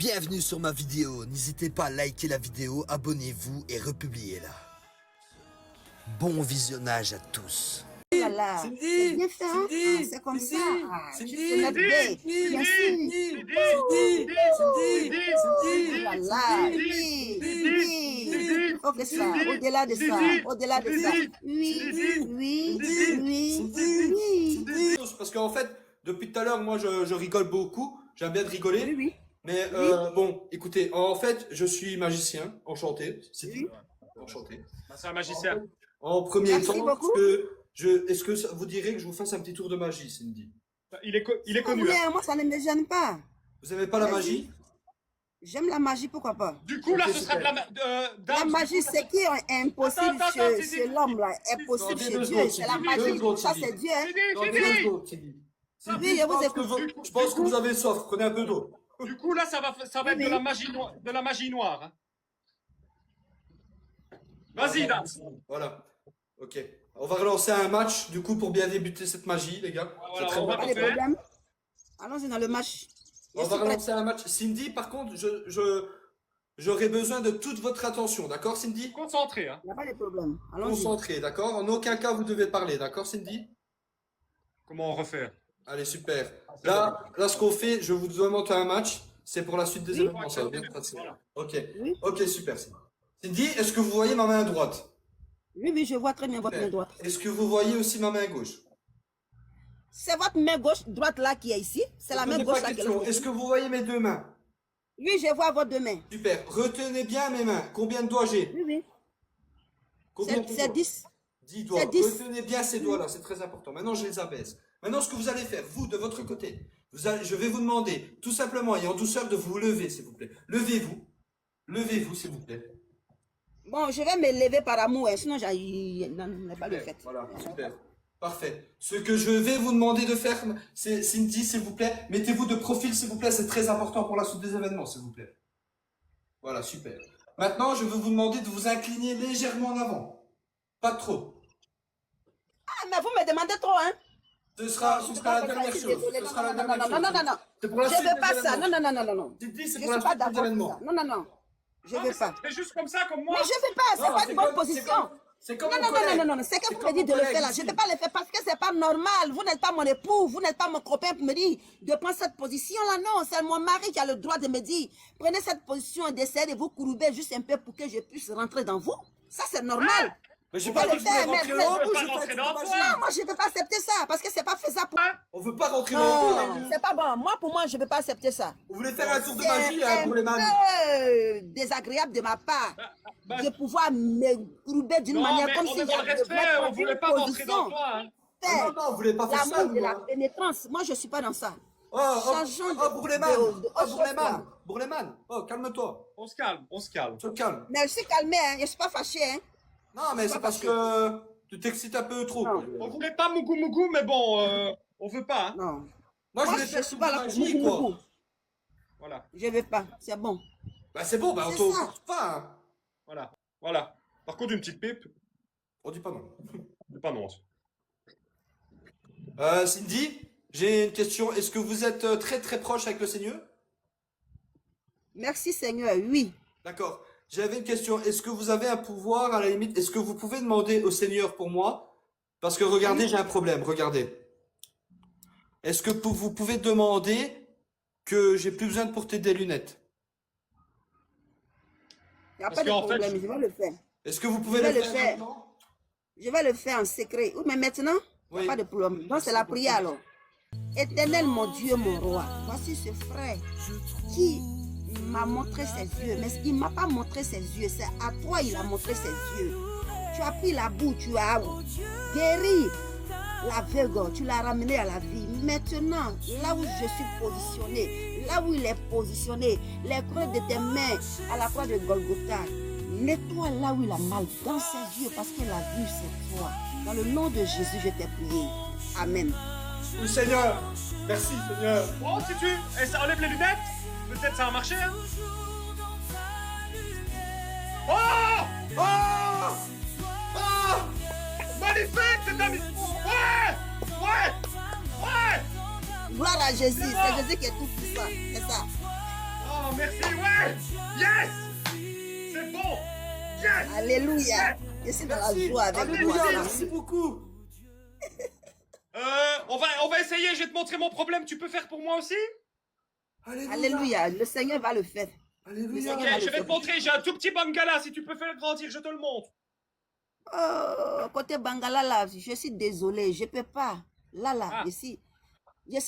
Bienvenue sur ma vidéo, n'hésitez pas à liker la vidéo, abonnez-vous et republiez-la. Bon visionnage à tous. Là, c'est bien fait, hein? C'est comme ça. Tu fais notre day. Bien sûr. Oui. Ok, ça. Au-delà de ça. Au-delà de ça. Oui. Parce qu'en fait, depuis tout à l'heure, moi, je rigole beaucoup. J'aime bien de rigoler. Oui. Mais bon, écoutez, en fait, je suis magicien, enchanté. Oui. Enchanté. C'est un magicien. En premier Merci temps, beaucoup. est-ce que ça vous dirait que je vous fasse un petit tour de magie, Cindy? Il est connu. Oui, Hein. moi, ça ne me gêne pas. Vous aimez pas la Vas-y. magie? J'aime la magie, pourquoi pas? Du coup, là, Ok, ce sera de la... La dame, magie, c'est qui est impossible Attends, chez Sidi. l'homme, là. Impossible Sidi, chez deux Dieu. secondes, C'est la Sidi, magie. deux secondes, Ça, Sidi. c'est Dieu, hein? Non, Cindy. deux secondes, Cindy. Oui, Cindy, je vous écoute. je pense que vous avez soif. Prenez un peu d'eau. Du coup, là, ça va être Oui. de la magie noire. Hein. Vas-y, Dams. Voilà. Ok. On va relancer un match, du coup, pour bien débuter cette magie, les gars. Voilà, C'est très on va bon. Pas de faire. problème. Allons-y dans le match. On Je va suis prête. relancer un match. Cindy, par contre, j'aurai besoin de toute votre attention, d'accord, Cindy? Concentré. Hein. Il n'y a pas de problème. Allons-y. Concentré, d'accord? En aucun cas, vous devez parler, d'accord, Cindy? Comment on refait? Allez, super. Là, ce qu'on fait, je vous demande un match. C'est pour la suite des événements, ça va bien se passer. Ok. Oui. Ok, super. Cindy, est-ce que vous voyez ma main droite? Oui, je vois très bien votre main droite. Est-ce que vous voyez aussi ma main gauche? C'est votre main gauche, droite là qui est ici. C'est la Ne main posez gauche pas là qui est question. là. Est-ce que vous voyez mes deux mains? Oui, je vois vos deux mains. Super. Retenez bien mes mains. Combien de doigts j'ai? Oui. Combien de C'est doigts? 10. 10 doigts. C'est 10. Retenez bien ces doigts-là, c'est très important. Maintenant, je les abaisse. Maintenant, ce que vous allez faire, vous, de votre côté, je vais vous demander, tout simplement et en douceur, de vous lever, s'il vous plaît. Levez-vous. Levez-vous, s'il vous plaît. Bon, je vais me lever par amour, hein, sinon n'ai pas le fait. Voilà, super. Parfait. Ce que je vais vous demander de faire, c'est, Cindy, s'il vous plaît, mettez-vous de profil, s'il vous plaît, c'est très important pour la suite des événements, s'il vous plaît. Voilà, super. Maintenant, je vais vous demander de vous incliner légèrement en avant. Pas trop. Ah, mais vous me demandez trop, hein? Ce sera Je peux la pas faire dernière ça, chose. désolé. Ce sera la Non, dernière chose. non. C'est pour la Je suite veux des pas ça. événements. Non. Cindy, c'est Je pour la suis pas suite des d'accord pour événements. ça. Non. Je veux pas. C'est juste comme ça, comme moi. Mais je veux pas, c'est Non, pas c'est une bonne comme- position. C'est comme Non, mon collègue. non. C'est que C'est vous comme me dites de mon le collègue faire là. Je ici. ne peux pas le faire parce que c'est pas normal. Vous n'êtes pas mon époux, vous n'êtes pas mon copain pour me dire de prendre cette position là. Non, c'est mon mari qui a le droit de me dire prenez cette position et d'essayer de vous courber juste un peu pour que je puisse rentrer dans vous. Ça, c'est normal. Mais j'ai Vous pas allez dit que je voulais faire, rentrer mais- dans mais- vous, mais- je mais- fais mais- de mais- magie. Non, moi, je ne peux pas accepter ça parce que c'est pas faisable pour On veut pas rentrer dans vous. Non, c'est pas bon. Moi, pour moi, je ne peux pas accepter ça. Vous voulez faire un tour de C'est magie hein, pour les mamies. un peu désagréable de ma part Bah, de pouvoir me courber d'une non, manière mais comme on si veut le respect, on voulait pas rentrer dans toi. Hein. Non, vous voulez pas faire ça, L'amour de vous, la hein. pénétrance. Moi, je ne suis pas dans ça. Oh, Changeons Bourleman. de- Oh, Bourleman. Bourleman. Oh, calme-toi. On se calme. Tu te calmes. Mais je suis calmée, hein. Je ne suis pas fâchée. Hein. Non, mais c'est parce que tu t'excites un peu trop. Non. On voulait pas mougou, mais bon, on veut pas. Hein. Non. Moi, je Moi, voulais je faire suis tour pas de là pour magie, quoi. beaucoup. Voilà. Je ne veux pas. C'est bon. Bah, c'est bon, bah, on C'est t'en ça. force pas, hein. Voilà. Par contre, une petite pipe, On dit pas non. c'est pas non. Cindy, j'ai une question. Est-ce que vous êtes très très proche avec le Seigneur? Merci, Seigneur. Oui. D'accord. J'avais une question. Est-ce que vous avez un pouvoir à la limite? Est-ce que vous pouvez demander au Seigneur pour moi? Parce que regardez, j'ai un problème. Regardez. Est-ce que vous pouvez demander que j'ai plus besoin de porter des lunettes? Il n'y a Parce pas de qu'en fait, problème. Je vais le faire. Est-ce que vous pouvez Je vais le le faire faire. maintenant? Je vais le faire en secret. Oui, mais maintenant, il n'y Oui. a pas de problème. Donc, c'est la prière alors. Éternel, mon Dieu, mon roi, voici ce frère qui m'a montré ses yeux. Mais il ne m'a pas montré ses yeux. C'est à toi il a montré ses yeux. Tu as pris la boue, tu as guéri l'aveugle, tu l'as ramené à la vie. Maintenant, là où je suis positionné, là où il est positionné, les creux de tes mains à la croix de Golgotha, nettoie là où il a mal dans ses yeux parce que la vue c'est toi. Dans le nom de Jésus, je t'ai prié. Amen. Oui, Seigneur. Merci, Seigneur. Oh, si tu... Et ça enlève les lunettes. Peut-être ça a marché, hein. Oh! Oh! Oh! Magnifique, cet ami. Ouais. Gloire à Jésus. C'est Jésus qui est tout puissant. C'est ça. Oh, merci, ouais. Yes. C'est bon. Yes. Alléluia. Je suis dans la joie avec Alléluia, toi. merci beaucoup. On va essayer, je vais te montrer mon problème, tu peux faire pour moi aussi? Alléluia. Le Seigneur va le faire. Alléluia. Ok, je vais te montrer, j'ai un tout petit bangala, si tu peux faire grandir, je te le montre. Oh, côté Bangala, là, je suis désolée, je ne peux pas. Là, Ah. je suis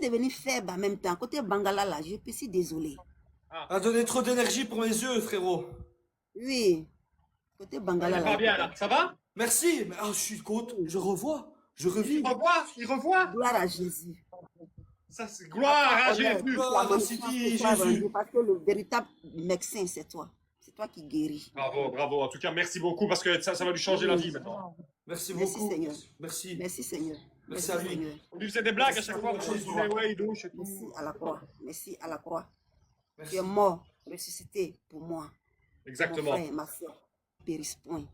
devenue faible en même temps. Côté Bangala, là, je suis désolée. A donné trop d'énergie pour mes yeux, frérot. Oui. Côté Bangala, Ça va là. bien là, ça va? Merci. Mais je suis content. Je revois. Je revis. Il revoit. Gloire à Jésus. Ça c'est gloire, hein, j'ai Honnête, vu. Gloire à la Jésus. magnifique gloire à Dieu, parce que le véritable médecin, c'est toi. C'est toi qui guéris. Bravo, bravo, en tout cas merci beaucoup parce que ça va lui changer la vie maintenant. Merci Merci, beaucoup. Seigneur. Merci. Merci Seigneur. Merci à lui. Seigneur. On lui faisait des blagues à chaque fois, Merci, on disait ouais il douche et tout. Merci à la croix. Merci à la croix. Tu Merci. es mort, ressuscité pour moi. Exactement. Mon frère, ma soeur, périsse point.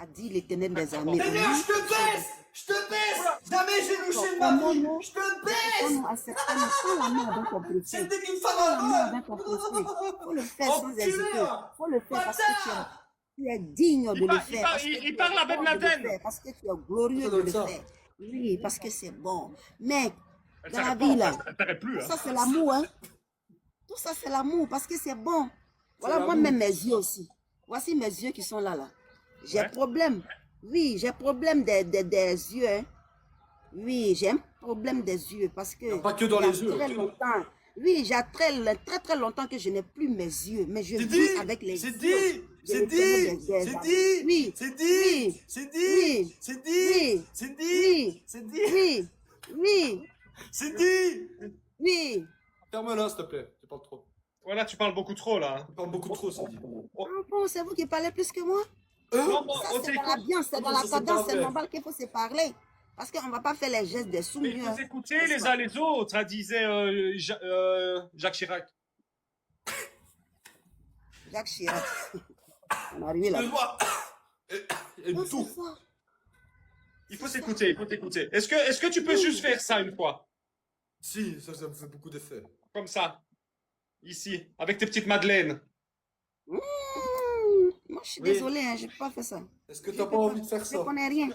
A dit l'Éternel des armées. Seigneur, je te baisse. Je te baisse. Jamais j'ai touché de ma vie. Je te baisse. On accepte la main avec ton précieux. C'était une Prends la main femme. avec ton précieux. Faut le faire sans Enculé. hésiter. Faut le faire parce que tu es digne de le faire. Parce que il tu parle es à Ben bon de le Laden. faire, parce que tu es glorieux Ça de doit le être ça. faire. Oui, parce que c'est bon. Mais Elle dans la s'arrête vie, pas, là, elle s'arrête plus. tout Hein. ça, c'est l'amour, hein. Tout ça, c'est l'amour parce que c'est bon. Voilà, l'amour. moi-même, mes yeux aussi. Voici mes yeux qui sont là, là. J'ai Ouais. problème. Oui, j'ai problème des yeux, hein. Oui, j'ai un problème des yeux parce que... Pas que dans il y a les yeux. très longtemps. Oui, j'ai très longtemps que je n'ai plus mes yeux, mais je C'est vis dit. avec les C'est yeux. dit. C'est dit. C'est dit. Oui, C'est oui, dit. C'est dit. oui, C'est oui, dit. C'est dit. oui, C'est dit. oui, oui, C'est dit. oui. Ferme-la, s'il te plaît. Tu parles trop. Voilà, tu parles beaucoup trop là. hein. Tu parles beaucoup trop, c'est dit. Ah bon, c'est vous qui parlez plus que moi? Non, bon, Ça, on c'est dans t'écoute. l'ambiance, c'est dans Non, la ça, c'est cadence, pas c'est vrai. normal qu'il faut se parler. Parce qu'on ne va pas faire les gestes des Mais soumis. il faut s'écouter les uns les autres, hein, disait Jacques Chirac. Jacques Chirac. On est arrivé là. Excuse-moi. Et Non, tout. c'est ça. Il faut s'écouter, il faut t'écouter. Est-ce que tu peux juste faire ça une fois? Si, ça me fait beaucoup d'effet. Comme ça. Ici, avec tes petites madeleines. Moi, je suis Oui. désolée, hein, je ne peux pas faire ça. Est-ce que t'as pas envie de faire Je ça? connais rien.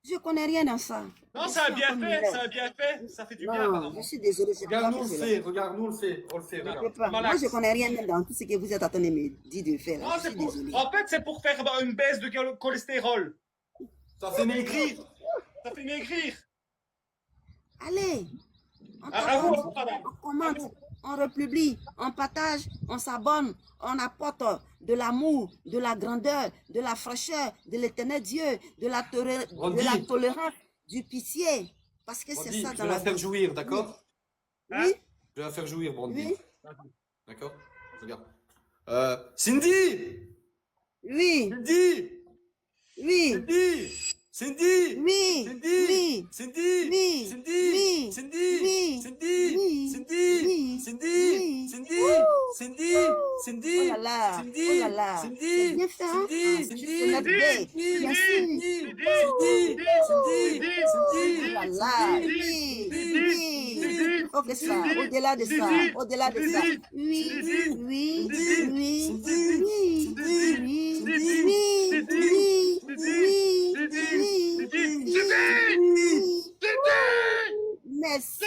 Je connais rien dans ça. Non, Je ça a suis bien encore fait, nouvelle. ça a bien fait. Ça fait du bien, Non, apparemment. je suis désolée. Je peux pas Regarde, nous on faire le cela. fait. Regarde, nous on le fait. On le fait. Je Regarde. peux pas. Malax. Moi, je connais rien même dans tout ce que vous êtes en train de me dire de faire. Non, Là. Je c'est suis pour... désolée. En fait, c'est pour faire une baisse de cholestérol. Ça fait maigrir. Ça fait maigrir. Allez, on Ah, vous, t'attend, on commente, on republie, on partage, on s'abonne, on apporte de l'amour, de la grandeur, de la fraîcheur, de l'éternel Dieu, de la tolérance, du pitié. Parce que c'est Brandy, ça je dans vais la la faire vie. jouir, d'accord? Oui, Je vais la faire jouir, Brandy. oui, D'accord? Regarde. Cindy! oui, Cindy! oui, Cindy! Cindy! oui, Cindy! oui, Cindy! oui, Cindy! oui, Cindy! oui, Cindy! oui, Cindy! oui, Cindy! oui. Cindy! Cindy! Cindy! Oh là là, Cindy! oh là là. Cindy! C'est bien fait, hein? Cindy! Ah, Cindy! je soulève bien. Cindy! Bien sûr. Cindy! Cindy! Oh là là, Cindy! oui, Cindy! oui. Il faut que ça, au-delà de ça, au-delà de ça. Oui, oui, oui, oui, oui, oui, Merci,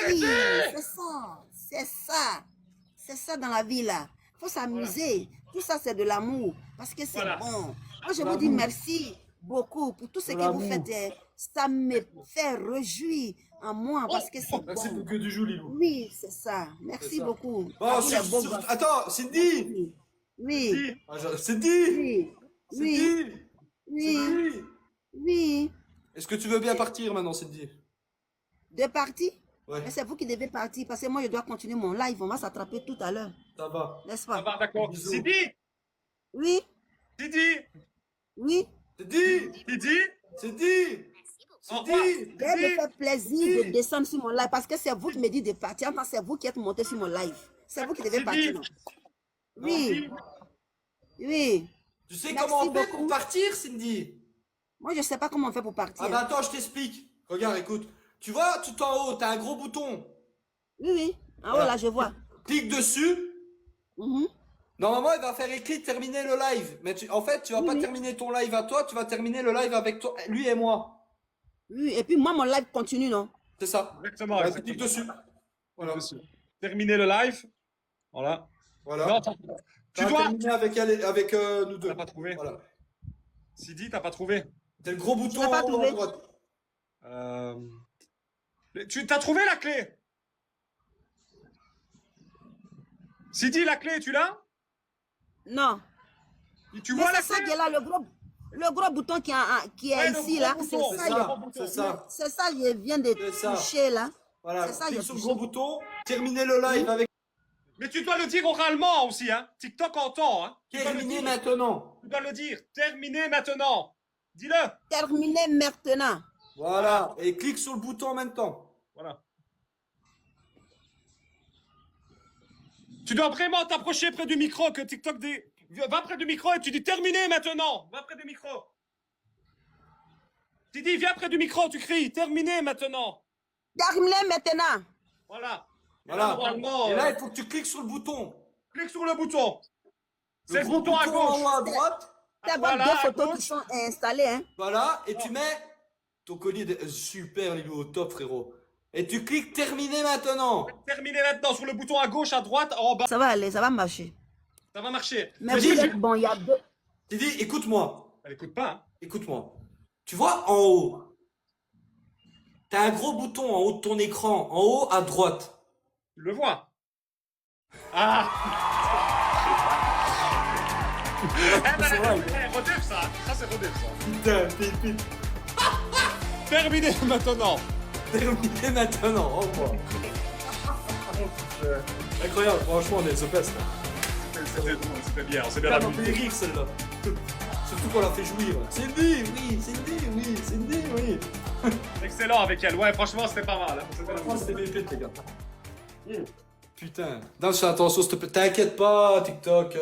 c'est ça dans la vie là. Faut s'amuser. Tout ça c'est de l'amour parce que c'est Voilà. bon. Moi je vous dis merci beaucoup pour tout ce que vous faites. Ça me fait réjouir en moi parce que c'est Merci bon. beaucoup du jeu, Lilou. Oui, c'est ça. C'est Merci ça. beaucoup. Oh, À vous, les beaux gosses. attends, Cindy! Oui, oui, Cindy! oui, oui, Cindy! oui, Cindy! oui. Est-ce que tu veux bien partir maintenant, Cindy? De partir? Ouais, Mais c'est vous qui devez partir parce que moi je dois continuer mon live. On va s'attraper tout à l'heure. ça va. N'est-ce Ça pas? va, d'accord. Bisous. Sidi, Oui, Sidi, oui. Cindy! Sidi. Cindy! Au revoir. Cindy! Ça me fait plaisir de descendre sur mon live parce que c'est vous qui me dites de partir. Enfin, c'est vous qui êtes monté sur mon live. C'est vous qui devez C'est partir. dit. Non? Oui, oui. Tu sais Merci comment on fait beaucoup. pour partir, Cindy? Moi, je ne sais pas comment on fait pour partir. Ah bah attends, je t'explique. Regarde, écoute. Tu vois, tout en haut, t'as un gros bouton. Oui, oui. En haut, Voilà. là, je vois. Clique dessus. Mhm. Normalement, il va faire écrit terminer le live. Mais en fait, tu vas pas terminer ton live à toi, tu vas terminer le live avec toi, lui et moi. Oui, et puis moi, mon live continue, non? C'est ça. Exactement. Vas-y, exactement. clique dessus. Voilà. Terminer le live. Voilà. Voilà. Non, tu dois. terminer avec, avec nous deux. T'as pas trouvé. Voilà. Sidi, t'as pas trouvé. C'est le gros bouton n'as pas en haut trouvé. à droite. Tu t'as trouvé la clé? Sidi, la clé, tu l'as? Non. Tu Mais vois la c'est ça clé? qui est là, le gros bouton qui est Ouais, le ici, gros là. bouton, C'est C'est ça, ça, c'est ça. c'est ça, je viens de C'est ça. toucher, là. Voilà, C'est ça, clique il y a sur le touché. gros bouton, terminer le live avec Mais tu dois le dire oralement aussi, hein. TikTok entend, hein. Tu dois le terminer dire. maintenant. Tu dois le dire. Terminé maintenant. Dis-le. Terminé maintenant. Voilà, et clique sur le bouton en même temps. Voilà. Tu dois vraiment t'approcher près du micro que TikTok dit. Va près du micro et tu dis terminé maintenant. Va près du micro. Tu dis viens près du micro, tu cries terminé maintenant. Terminé maintenant. Voilà. Et là, Voilà. normalement, Et là, il faut que tu cliques sur le bouton. clique sur le bouton. C'est le gros bouton à en gauche. haut à droite. Tu as Voilà, deux à photos gauche. qui sont installées, hein. Voilà, et tu mets ton collier de... Super, il est au top, frérot. Et tu cliques terminer maintenant. Terminé maintenant sur le bouton à gauche, à droite, en bas. Ça va aller, ça va marcher. Ça va marcher. Mais Vas-y, vous je- êtes bon, il y a deux. Tu dis, écoute-moi. Elle écoute pas. Hein. Écoute-moi. Tu vois en haut, t'as un gros bouton en haut de ton écran, en haut à droite. Tu le vois. Ah. C'est vrai. Rodef ça. Ça c'est Rodef ça. Putain, pépite. Terminé maintenant. Terminé maintenant, au revoir. Incroyable, franchement, on est the best. C'était drôle, c'était bien. On s'est bien Ça m'a fait amusé. rire celle-là. Surtout qu'on l'a fait jouir. Cindy, oui, Cindy, oui, Cindy, oui. Excellent avec elle. Ouais, franchement, c'était pas mal. Hein. C'était Franchement, c'était pépite, les gars. Putain. Non, je fais attention, s'il te plaît. T'inquiète pas, TikTok.